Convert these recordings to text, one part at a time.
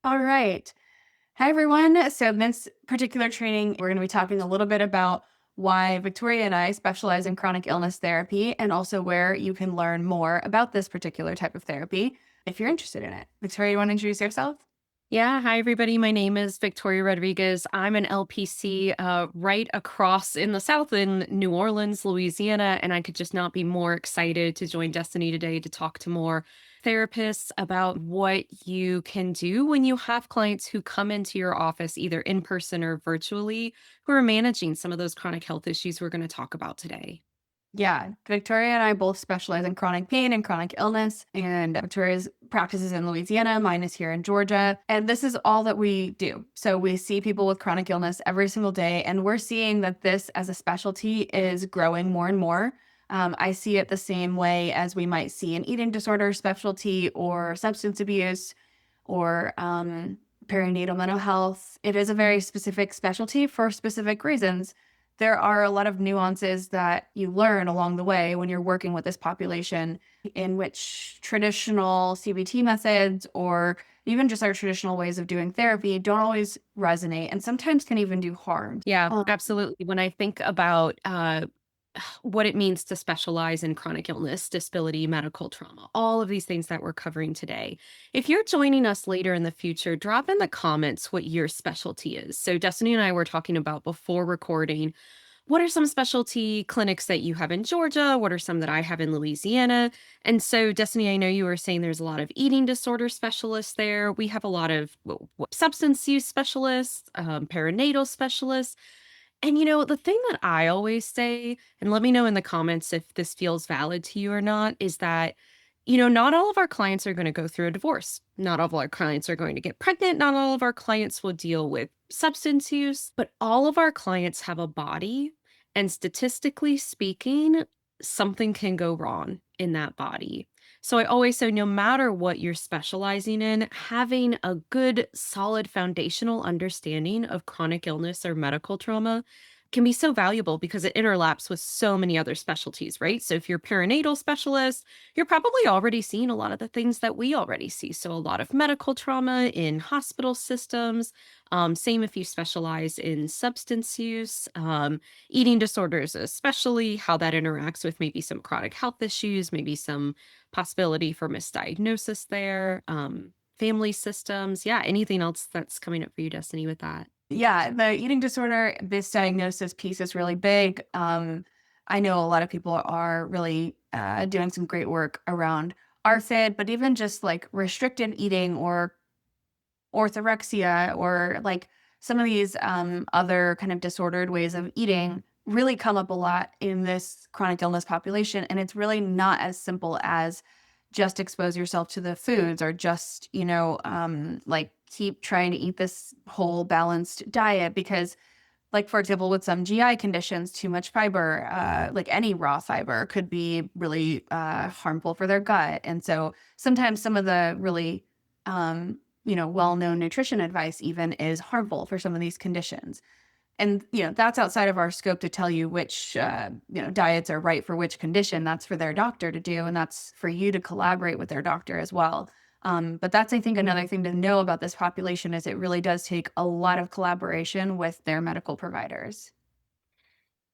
All right. Hi, everyone. So, in this particular training, we're going to be talking a little bit about why Victoria and I specialize in chronic illness therapy and also where you can learn more about this particular type of therapy if you're interested in it. Victoria, you want to introduce yourself? Yeah, hi everybody. My name is Victoria Rodriguez. I'm an LPC right across in the South in New Orleans, Louisiana, and I could just not be more excited to join Destiny today to talk to more therapists about what you can do when you have clients who come into your office either in person or virtually who are managing some of those chronic health issues we're going to talk about today. Yeah, Victoria and I both specialize in chronic pain and chronic illness, and Victoria's practices in Louisiana, mine is here in Georgia, and this is all that we do. So we see people with chronic illness every single day, and we're seeing that this as a specialty is growing more and more. I see it the same way as we might see an eating disorder specialty or substance abuse or perinatal mental health. It is a very specific specialty for specific reasons. There are a lot of nuances that you learn along the way when you're working with this population in which traditional CBT methods or even just our traditional ways of doing therapy don't always resonate and sometimes can even do harm. Yeah, absolutely. When I think about what it means to specialize in chronic illness, disability, medical trauma, all of these things that we're covering today. If you're joining us later in the future, drop in the comments what your specialty is. So, Destiny and I were talking about before recording what are some specialty clinics that you have in Georgia? What are some that I have in Louisiana? And so, Destiny, I know you were saying there's a lot of eating disorder specialists there. We have a lot of substance use specialists, perinatal specialists. And the thing that I always say, and let me know in the comments if this feels valid to you or not, is that, not all of our clients are going to go through a divorce. Not all of our clients are going to get pregnant. Not all of our clients will deal with substance use, but all of our clients have a body. And statistically speaking, something can go wrong in that body. So I always say, no matter what you're specializing in, having a good, solid foundational understanding of chronic illness or medical trauma can be so valuable because it interlaps with so many other specialties, right? So if you're a perinatal specialist, you're probably already seeing a lot of the things that we already see. So a lot of medical trauma in hospital systems. Same if you specialize in substance use, eating disorders, especially how that interacts with maybe some chronic health issues, maybe some possibility for misdiagnosis there, family systems. Yeah, anything else that's coming up for you, Destiny, with that? Yeah, the eating disorder misdiagnosis piece is really big. I know a lot of people are really doing some great work around ARFID, but even just like restricted eating or orthorexia or like some of these other kind of disordered ways of eating really come up a lot in this chronic illness population. And it's really not as simple as just expose yourself to the foods or just, like keep trying to eat this whole balanced diet because like for example with some GI conditions too much fiber like any raw fiber could be really harmful for their gut, and so sometimes some of the really well-known nutrition advice even is harmful for some of these conditions. And that's outside of our scope to tell you which diets are right for which condition. That's for their doctor to do, and that's for you to collaborate with their doctor as well. But that's, I think, another thing to know about this population is it really does take a lot of collaboration with their medical providers.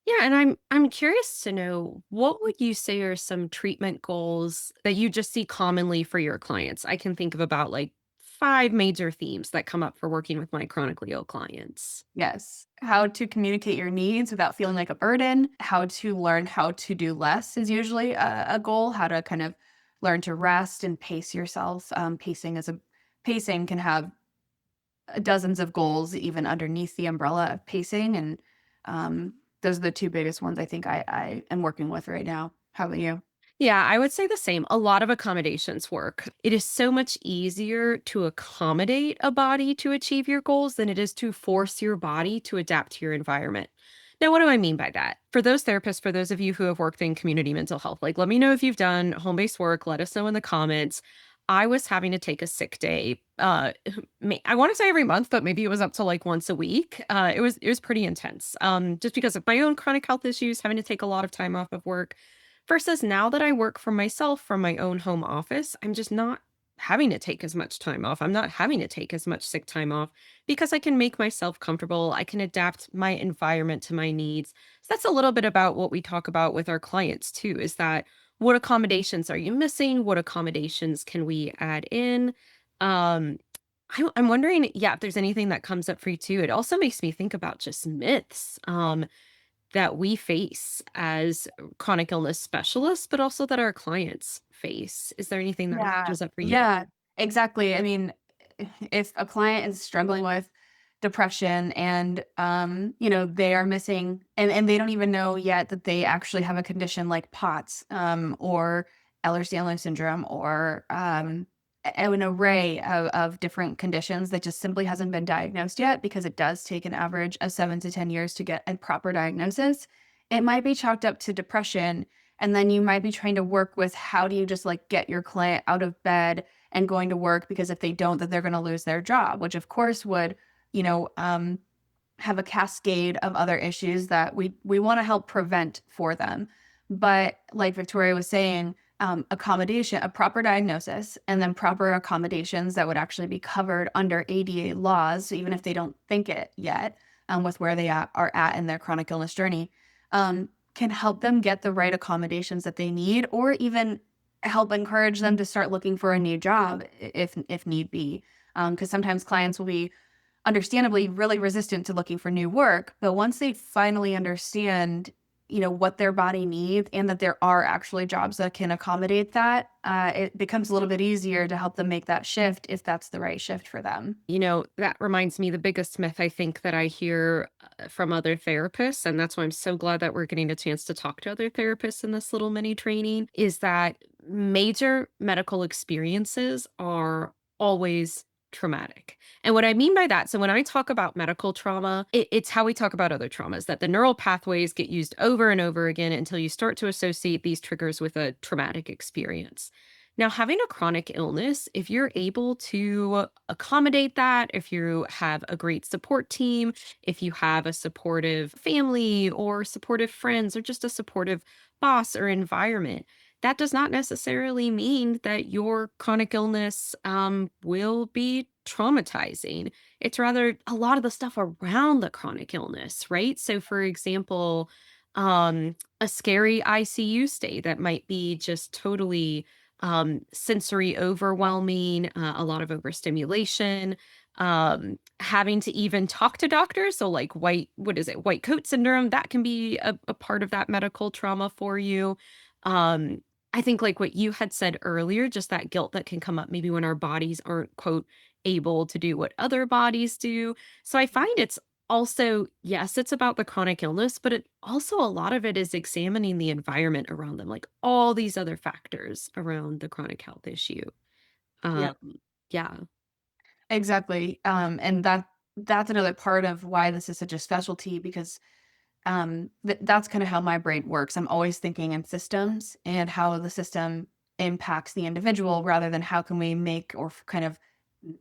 Yeah, and I'm curious to know what would you say are some treatment goals that you just see commonly for your clients? I can think of about like five major themes that come up for working with my chronically ill clients. Yes. How to communicate your needs without feeling like a burden, how to learn how to do less is usually a goal, how to kind of learn to rest and pace yourself. Pacing can have dozens of goals even underneath the umbrella of pacing. And those are the two biggest ones I think I am working with right now. How about you? Yeah, I would say the same. A lot of accommodations work. It is so much easier to accommodate a body to achieve your goals than it is to force your body to adapt to your environment. Now, what do I mean by that? For those therapists, for those of you who have worked in community mental health, like let me know if you've done home based work. Let us know in the comments. I was having to take a sick day. I want to say every month, but maybe it was up to like once a week. It was pretty intense. Just because of my own chronic health issues, having to take a lot of time off of work. Versus now that I work for myself from my own home office, I'm just not having to take as much time off. I'm not having to take as much sick time off because I can make myself comfortable. I can adapt my environment to my needs. So that's a little bit about what we talk about with our clients too, is that what accommodations are you missing? What accommodations can we add in? Um, I'm wondering, yeah, if there's anything that comes up for you too. It also makes me think about just myths. That we face as chronic illness specialists, but also that our clients face. Is there anything that Yeah. comes up for you? Yeah, exactly. I mean, if a client is struggling with depression and they are missing and they don't even know yet that they actually have a condition like POTS or Ehlers-Danlos syndrome or an array of different conditions that just simply hasn't been diagnosed yet because it does take an average of 7 to 10 years to get a proper diagnosis. It might be chalked up to depression, and then you might be trying to work with how do you just like get your client out of bed and going to work, because if they don't, then they're going to lose their job, which of course would, you know, um, have a cascade of other issues that we want to help prevent for them. But like Victoria was saying, accommodation, a proper diagnosis, and then proper accommodations that would actually be covered under ADA laws, so even if they don't think it yet, with where they are at in their chronic illness journey, can help them get the right accommodations that they need, or even help encourage them to start looking for a new job if need be. Because sometimes clients will be understandably really resistant to looking for new work, but once they finally understand, what their body needs and that there are actually jobs that can accommodate that, it becomes a little bit easier to help them make that shift if that's the right shift for them. That reminds me the biggest myth I think that I hear from other therapists, and that's why I'm so glad that we're getting a chance to talk to other therapists in this little mini training, is that major medical experiences are always traumatic. And what I mean by that, so when I talk about medical trauma, it's how we talk about other traumas, that the neural pathways get used over and over again until you start to associate these triggers with a traumatic experience. Now, having a chronic illness, if you're able to accommodate that, if you have a great support team, if you have a supportive family or supportive friends or just a supportive boss or environment, that does not necessarily mean that your chronic illness will be traumatizing. It's rather a lot of the stuff around the chronic illness, right? So, for example, a scary ICU stay that might be just totally sensory overwhelming, a lot of overstimulation, having to even talk to doctors. So, like what is it, white coat syndrome, that can be a part of that medical trauma for you. Um, I think, like what you had said earlier, just that guilt that can come up maybe when our bodies aren't, quote, able to do what other bodies do. So, I find it's also, yes, it's about the chronic illness, but it also a lot of it is examining the environment around them, like all these other factors around the chronic health issue. Um, Yep. yeah. Exactly. And that's another part of why this is such a specialty, because that's kind of how my brain works. I'm always thinking in systems and how the system impacts the individual rather than how can we make or kind of,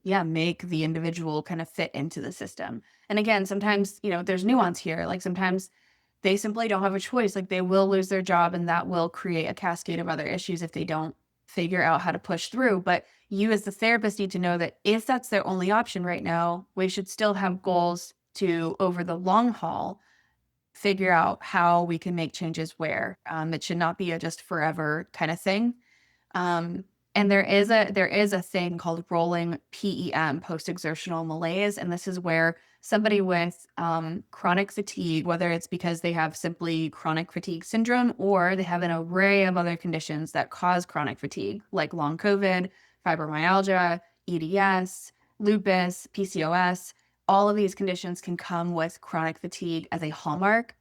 yeah, make the individual kind of fit into the system. And again, sometimes, there's nuance here. Like sometimes they simply don't have a choice. Like they will lose their job and that will create a cascade of other issues if they don't figure out how to push through. But you as the therapist need to know that if that's their only option right now, we should still have goals to over the long haul figure out how we can make changes where. It should not be a just forever kind of thing. Um, and there is a thing called rolling PEM, post exertional malaise, and this is where somebody with chronic fatigue, whether it's because they have simply chronic fatigue syndrome or they have an array of other conditions that cause chronic fatigue, like long COVID, fibromyalgia, EDS, lupus, PCOS. All of these conditions can come with chronic fatigue as a hallmark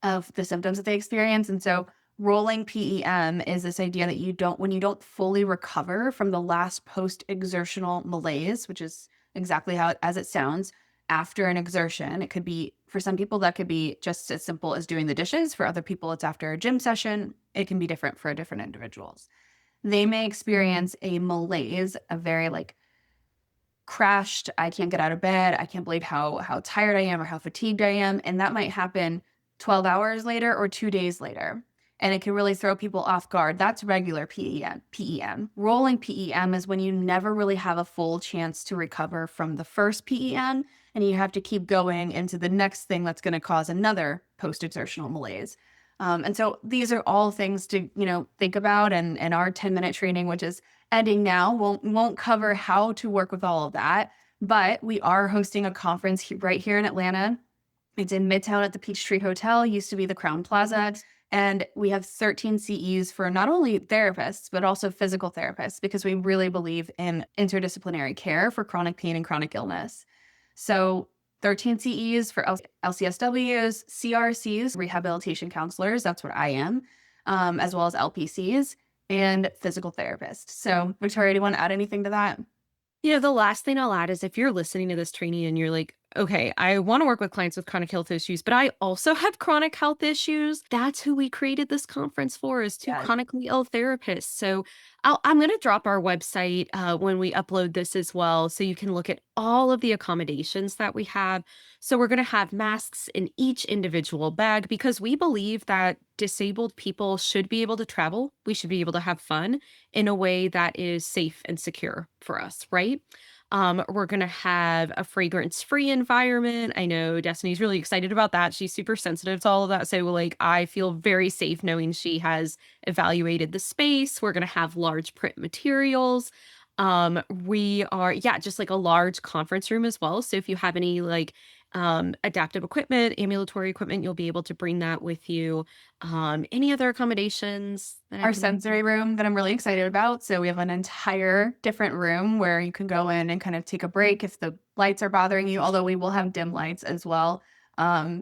of the symptoms that they experience. And so rolling PEM is this idea that when you don't fully recover from the last post exertional malaise, which is exactly how, as it sounds, after an exertion, it could be for some people, that could be just as simple as doing the dishes. For other people, it's after a gym session. It can be different for different individuals. They may experience a malaise, a very like crashed, I can't get out of bed, I can't believe how tired I am or how fatigued I am, and that might happen 12 hours later or 2 days later. and it can really throw people off guard. That's regular PEM. PEM. Rolling PEM is when you never really have a full chance to recover from the first PEM, and you have to keep going into the next thing that's going to cause another post-exertional malaise. And so these are all things to, think about. And our 10-minute training, which is ending now, won't cover how to work with all of that. But we are hosting a conference right here in Atlanta. It's in Midtown at the Peachtree Hotel, used to be the Crown Plaza. And we have 13 CEs for not only therapists, but also physical therapists, because we really believe in interdisciplinary care for chronic pain and chronic illness. So 13 CEs for LCSWs, CRCs, rehabilitation counselors, that's what I am, as well as LPCs and physical therapists. So Victoria, do you want to add anything to that? The last thing I'll add is if you're listening to this training and you're like, okay, I want to work with clients with chronic health issues, but I also have chronic health issues. That's who we created this conference for, is two Yeah. chronically ill therapists. So I'm going to drop our website when we upload this as well, so you can look at all of the accommodations that we have. So we're going to have masks in each individual bag because we believe that disabled people should be able to travel. We should be able to have fun in a way that is safe and secure for us, right? We're going to have a fragrance free environment. I know Destiny's really excited about that. She's super sensitive to all of that. So, like, I feel very safe knowing she has evaluated the space. We're going to have large print materials. We are, yeah, just like a large conference room as well. So, if you have any like adaptive equipment, ambulatory equipment, you'll be able to bring that with you. Any other accommodations that I Our can? sensory room that I'm really excited about. So we have an entire different room where you can go in and kind of take a break if the lights are bothering you, although we will have dim lights as well.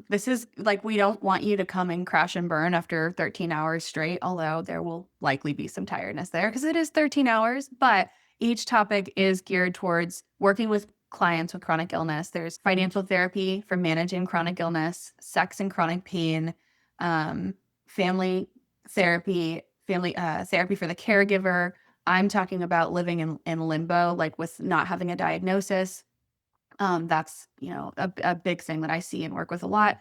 This is like, we don't want you to come and crash and burn after 13 hours straight, although there will likely be some tiredness there because it is 13 hours. But each topic is geared towards working with clients with chronic illness. There's financial therapy for managing chronic illness, sex and chronic pain, family therapy, family therapy for the caregiver. I'm talking about living in limbo, like with not having a diagnosis. That's a big thing that I see and work with a lot.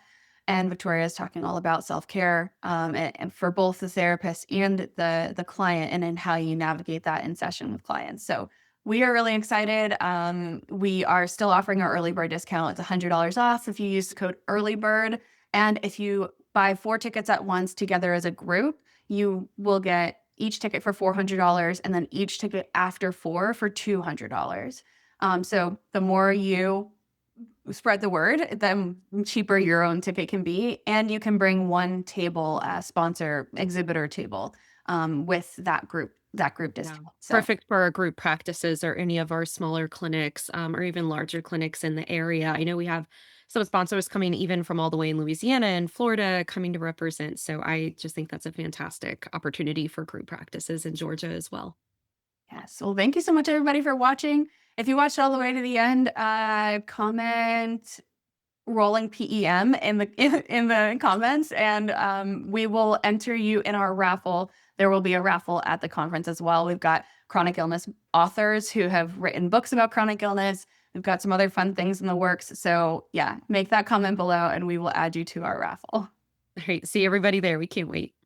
And Victoria is talking all about self-care, and for both the therapist and the client, and then how you navigate that in session with clients. So we are really excited. We are still offering our early bird discount. It's $100 off if you use the code early bird. And if you buy 4 tickets at once together as a group, you will get each ticket for $400 and then each ticket after 4 for $200. So the more you spread the word, the cheaper your own ticket can be. And you can bring one table, sponsor exhibitor table, with that group Yeah. discount. So Perfect for our group practices or any of our smaller clinics, or even larger clinics in the area. I know we have some sponsors coming even from all the way in Louisiana and Florida coming to represent. So I just think that's a fantastic opportunity for group practices in Georgia as well. yes. Well, thank you so much, everybody, for watching. If you watched all the way to the end, comment rolling PEM in the in the comments, and we will enter you in our raffle. There will be a raffle at the conference as well. We've got chronic illness authors who have written books about chronic illness. We've got some other fun things in the works. So yeah, make that comment below and we will add you to our raffle. All right. See everybody there. We can't wait.